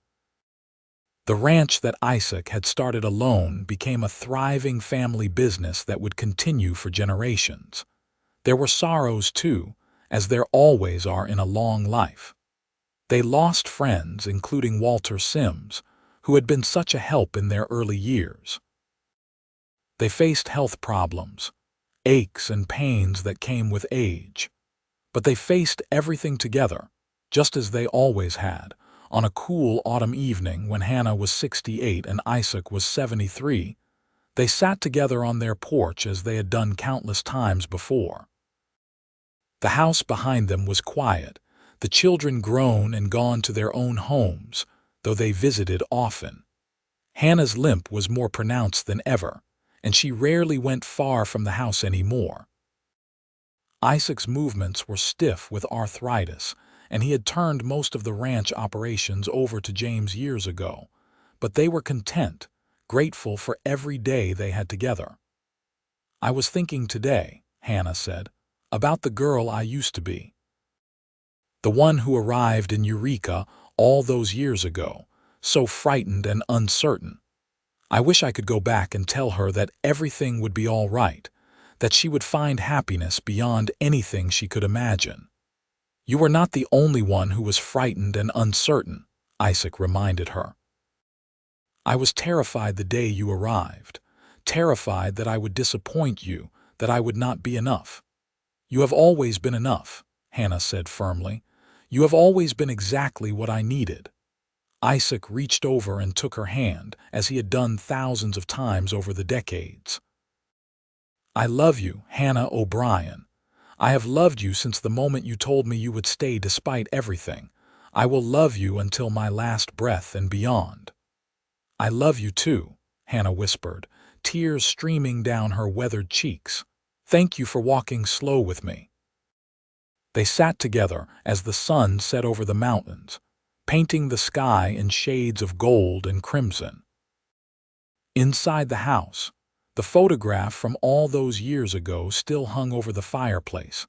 The ranch that Isaac had started alone became a thriving family business that would continue for generations. There were sorrows too, as there always are in a long life. They lost friends, including Walter Sims, who had been such a help in their early years. They faced health problems, aches and pains that came with age. But they faced everything together, just as they always had, on a cool autumn evening when Hannah was 68 and Isaac was 73. They sat together on their porch as they had done countless times before. The house behind them was quiet, the children grown and gone to their own homes, though they visited often. Hannah's limp was more pronounced than ever, and she rarely went far from the house anymore. Isaac's movements were stiff with arthritis, and he had turned most of the ranch operations over to James years ago, but they were content, grateful for every day they had together. "I was thinking today," Hannah said, "about the girl I used to be. The one who arrived in Eureka all those years ago, so frightened and uncertain. I wish I could go back and tell her that everything would be all right, that she would find happiness beyond anything she could imagine." "You were not the only one who was frightened and uncertain," Isaac reminded her. "I was terrified the day you arrived, terrified that I would disappoint you, that I would not be enough." "You have always been enough," Hannah said firmly. "You have always been exactly what I needed." Isaac reached over and took her hand, as he had done thousands of times over the decades. "I love you, Hannah O'Brien. I have loved you since the moment you told me you would stay despite everything. I will love you until my last breath and beyond." "I love you too," Hannah whispered, tears streaming down her weathered cheeks. "Thank you for walking slow with me." They sat together as the sun set over the mountains, painting the sky in shades of gold and crimson. Inside the house, the photograph from all those years ago still hung over the fireplace.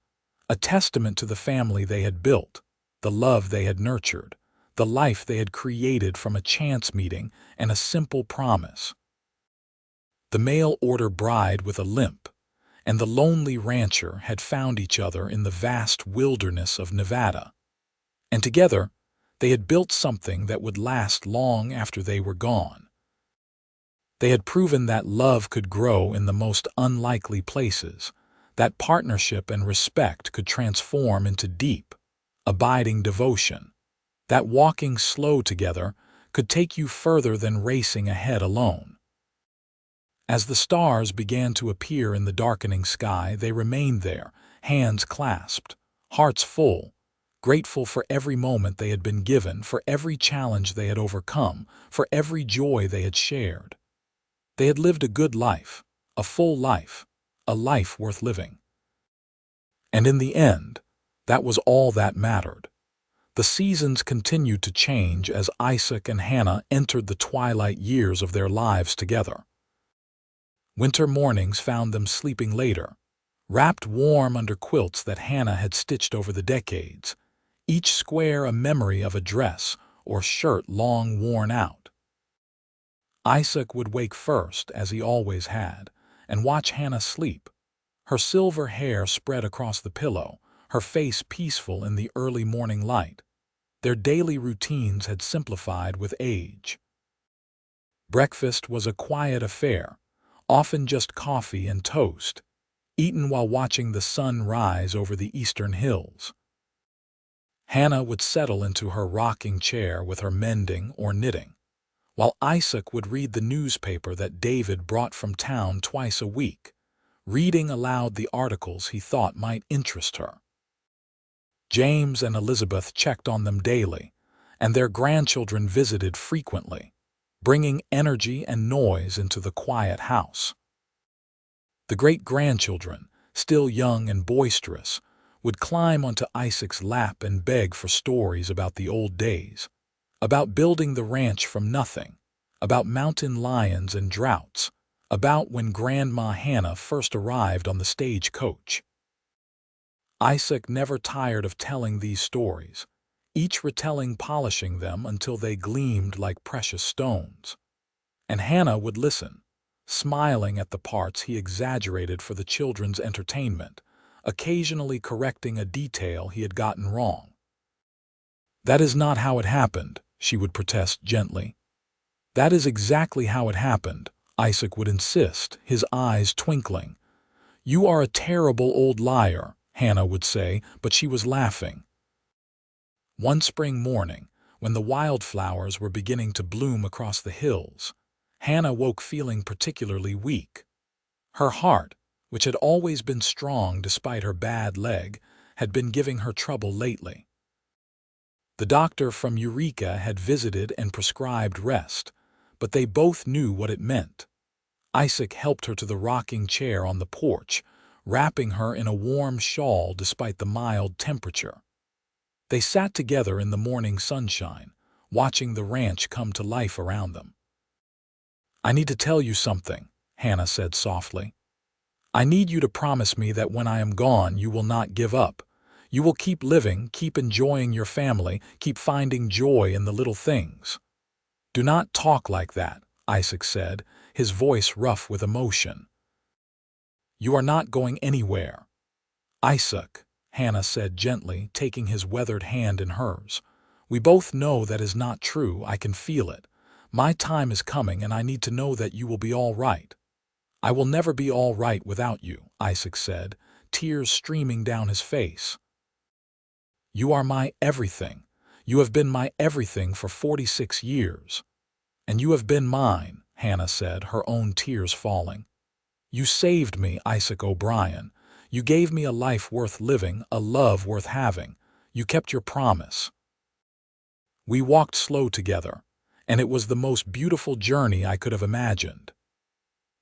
a testament to the family they had built, the love they had nurtured, the life they had created from a chance meeting and a simple promise. The mail-order bride with a limp and the lonely rancher had found each other in the vast wilderness of Nevada, and together they had built something that would last long after they were gone. They had proven that love could grow in the most unlikely places, that partnership and respect could transform into deep, abiding devotion, that walking slow together could take you further than racing ahead alone. As the stars began to appear in the darkening sky, they remained there, hands clasped, hearts full, grateful for every moment they had been given, for every challenge they had overcome, for every joy they had shared. They had lived a good life, a full life, a life worth living. And in the end, that was all that mattered. The seasons continued to change as Isaac and Hannah entered the twilight years of their lives together. Winter mornings found them sleeping later, wrapped warm under quilts that Hannah had stitched over the decades, each square a memory of a dress or shirt long worn out. Isaac would wake first, as he always had, and watch Hannah sleep, her silver hair spread across the pillow, her face peaceful in the early morning light. Their daily routines had simplified with age. Breakfast was a quiet affair, often just coffee and toast, eaten while watching the sun rise over the eastern hills. Hannah would settle into her rocking chair with her mending or knitting, while Isaac would read the newspaper that David brought from town twice a week, reading aloud the articles he thought might interest her. James and Elizabeth checked on them daily, and their grandchildren visited frequently, bringing energy and noise into the quiet house. The great-grandchildren, still young and boisterous, would climb onto Isaac's lap and beg for stories about the old days, about building the ranch from nothing, about mountain lions and droughts, about when Grandma Hannah first arrived on the stagecoach. Isaac never tired of telling these stories, each retelling polishing them until they gleamed like precious stones. And Hannah would listen, smiling at the parts he exaggerated for the children's entertainment, occasionally correcting a detail he had gotten wrong. "That is not how it happened," she would protest gently. "That is exactly how it happened," Isaac would insist, his eyes twinkling. "You are a terrible old liar," Hannah would say, but she was laughing. One spring morning, when the wildflowers were beginning to bloom across the hills, Hannah woke feeling particularly weak. Her heart, which had always been strong despite her bad leg, had been giving her trouble lately. The doctor from Eureka had visited and prescribed rest, but they both knew what it meant. Isaac helped her to the rocking chair on the porch, wrapping her in a warm shawl despite the mild temperature. They sat together in the morning sunshine, watching the ranch come to life around them. "I need to tell you something," Hannah said softly. "I need you to promise me that when I am gone you will not give up. You will keep living, keep enjoying your family, keep finding joy in the little things." "Do not talk like that," Isaac said, his voice rough with emotion. "You are not going anywhere." "Isaac," Hannah said gently, taking his weathered hand in hers. "We both know that is not true. I can feel it. My time is coming and I need to know that you will be all right." "I will never be all right without you," Isaac said, tears streaming down his face. "You are my everything. You have been my everything for 46 years. And you have been mine," Hannah said, her own tears falling. "You saved me, Isaac O'Brien. You gave me a life worth living, a love worth having. You kept your promise." We walked slow together, and it was the most beautiful journey I could have imagined.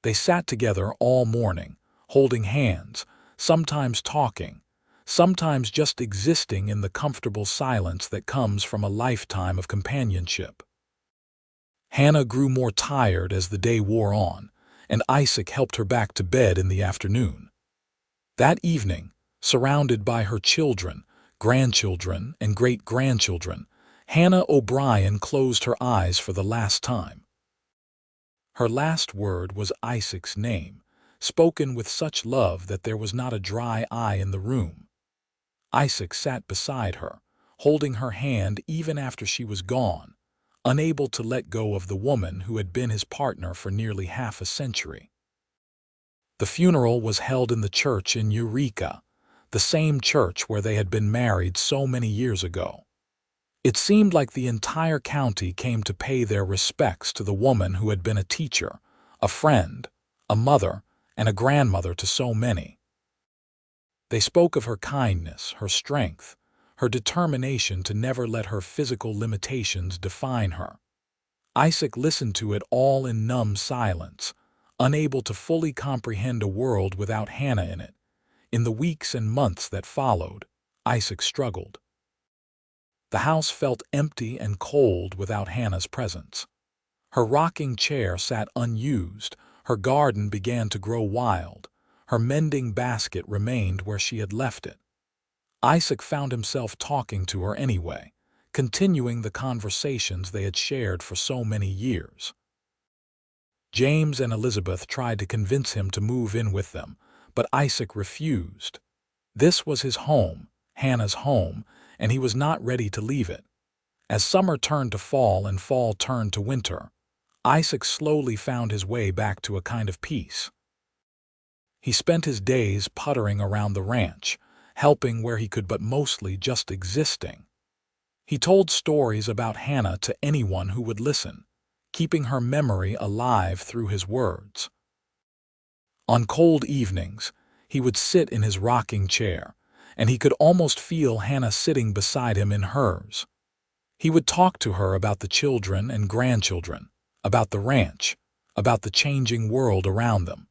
They sat together all morning, holding hands, sometimes talking, sometimes just existing in the comfortable silence that comes from a lifetime of companionship. Hannah grew more tired as the day wore on, and Isaac helped her back to bed in the afternoon. That evening, Surrounded by her children, grandchildren, and great-grandchildren, Hannah O'Brien closed her eyes for the last time. Her last word was Isaac's name, spoken with such love that there was not a dry eye in the room. Isaac sat beside her, holding her hand even after she was gone, unable to let go of the woman who had been his partner for nearly half a century. The funeral was held in the church in Eureka, the same church where they had been married so many years ago. It seemed like the entire county came to pay their respects to the woman who had been a teacher, a friend, a mother, and a grandmother to so many. They spoke of her kindness, her strength, her determination to never let her physical limitations define her. Isaac listened to it all in numb silence, unable to fully comprehend a world without Hannah in it. In the weeks and months that followed, Isaac struggled. The house felt empty and cold without Hannah's presence. Her rocking chair sat unused, her garden began to grow wild, her mending basket remained where she had left it. Isaac found himself talking to her anyway, continuing the conversations they had shared for so many years. James and Elizabeth tried to convince him to move in with them, but Isaac refused. This was his home, Hannah's home, and he was not ready to leave it. As summer turned to fall and fall turned to winter, Isaac slowly found his way back to a kind of peace. He spent his days puttering around the ranch, helping where he could but mostly just existing. He told stories about Hannah to anyone who would listen, keeping her memory alive through his words. On cold evenings, he would sit in his rocking chair, and he could almost feel Hannah sitting beside him in hers. He would talk to her about the children and grandchildren, about the ranch, about the changing world around them.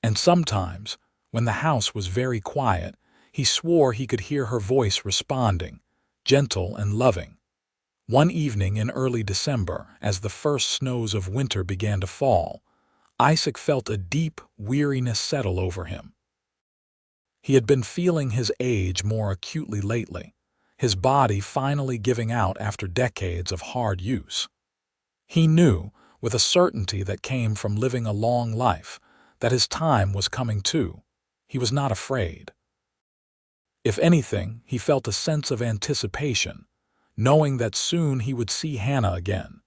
And sometimes, when the house was very quiet, he swore he could hear her voice responding, gentle and loving. One evening in early December, as the first snows of winter began to fall, Isaac felt a deep weariness settle over him. He had been feeling his age more acutely lately, his body finally giving out after decades of hard use. He knew, with a certainty that came from living a long life, that his time was coming too. He was not afraid. If anything, he felt a sense of anticipation, knowing that soon he would see Hannah again.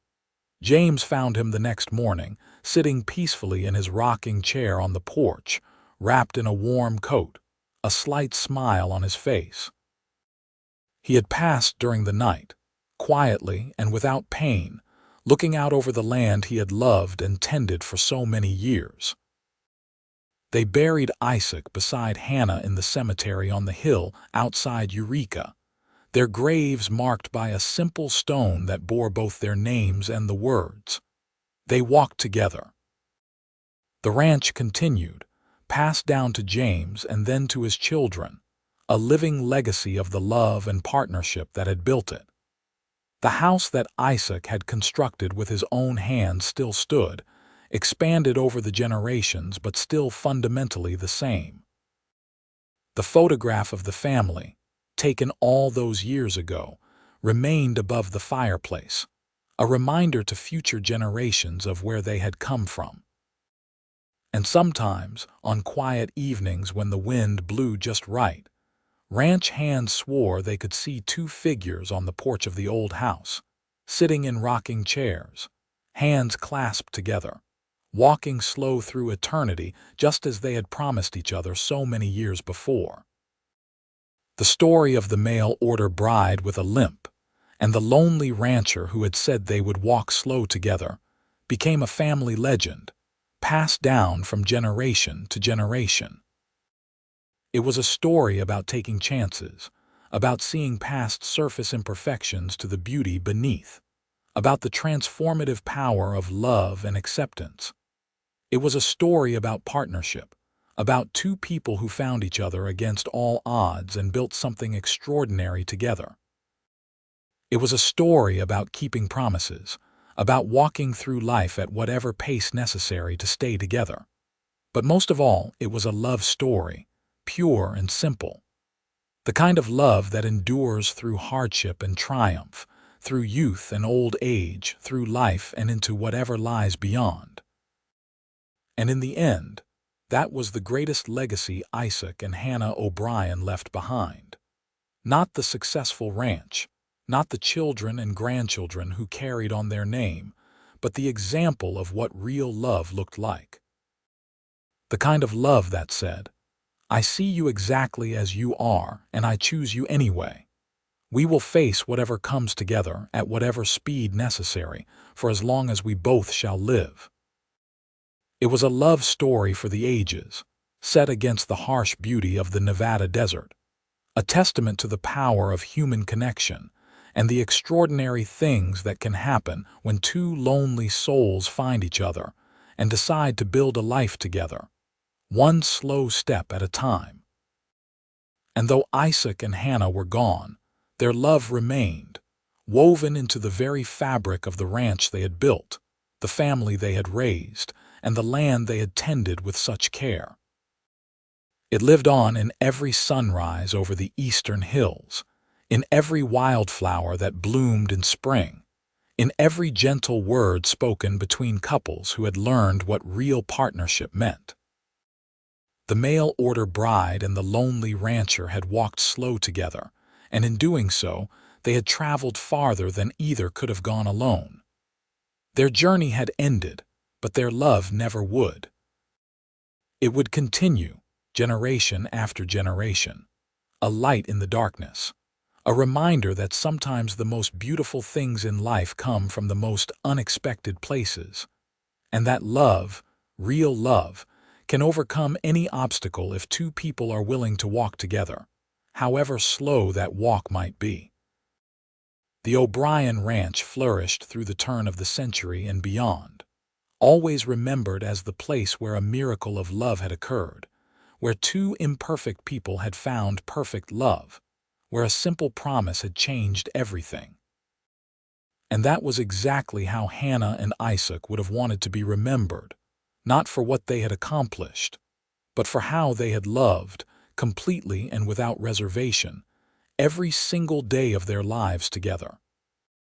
James found him the next morning, sitting peacefully in his rocking chair on the porch, wrapped in a warm coat, a slight smile on his face. He had passed during the night, quietly and without pain, looking out over the land he had loved and tended for so many years. They buried Isaac beside Hannah in the cemetery on the hill outside Eureka, their graves marked by a simple stone that bore both their names and the words. They walked together. The ranch continued, passed down to James and then to his children, a living legacy of the love and partnership that had built it. The house that Isaac had constructed with his own hands still stood, expanded over the generations but still fundamentally the same. The photograph of the family, taken all those years ago, remained above the fireplace, a reminder to future generations of where they had come from. And sometimes, on quiet evenings when the wind blew just right, ranch hands swore they could see two figures on the porch of the old house, sitting in rocking chairs, hands clasped together, walking slow through eternity just as they had promised each other so many years before. The story of the mail-order bride with a limp and the lonely rancher who had said they would walk slow together became a family legend, passed down from generation to generation. It was a story about taking chances, about seeing past surface imperfections to the beauty beneath, about the transformative power of love and acceptance. It was a story about partnership, about two people who found each other against all odds and built something extraordinary together. It was a story about keeping promises, about walking through life at whatever pace necessary to stay together. But most of all, it was a love story, pure and simple. The kind of love that endures through hardship and triumph, through youth and old age, through life and into whatever lies beyond. And in the end, that was the greatest legacy Isaac and Hannah O'Brien left behind. Not the successful ranch, not the children and grandchildren who carried on their name, but the example of what real love looked like. The kind of love that said, "I see you exactly as you are, and I choose you anyway. We will face whatever comes together at whatever speed necessary, for as long as we both shall live." It was a love story for the ages, set against the harsh beauty of the Nevada desert, a testament to the power of human connection and the extraordinary things that can happen when two lonely souls find each other and decide to build a life together, one slow step at a time. And though Isaac and Hannah were gone, their love remained, woven into the very fabric of the ranch they had built, the family they had raised, and the land they had tended with such care. It lived on in every sunrise over the eastern hills, in every wildflower that bloomed in spring, in every gentle word spoken between couples who had learned what real partnership meant. The mail-order bride and the lonely rancher had walked slow together, and in doing so, they had traveled farther than either could have gone alone. Their journey had ended, but their love never would. It would continue, generation after generation, a light in the darkness, a reminder that sometimes the most beautiful things in life come from the most unexpected places, and that love, real love, can overcome any obstacle if two people are willing to walk together, however slow that walk might be. The O'Brien Ranch flourished through the turn of the century and beyond, always remembered as the place where a miracle of love had occurred, where two imperfect people had found perfect love, where a simple promise had changed everything. And that was exactly how Hannah and Isaac would have wanted to be remembered, not for what they had accomplished, but for how they had loved, completely and without reservation, every single day of their lives together.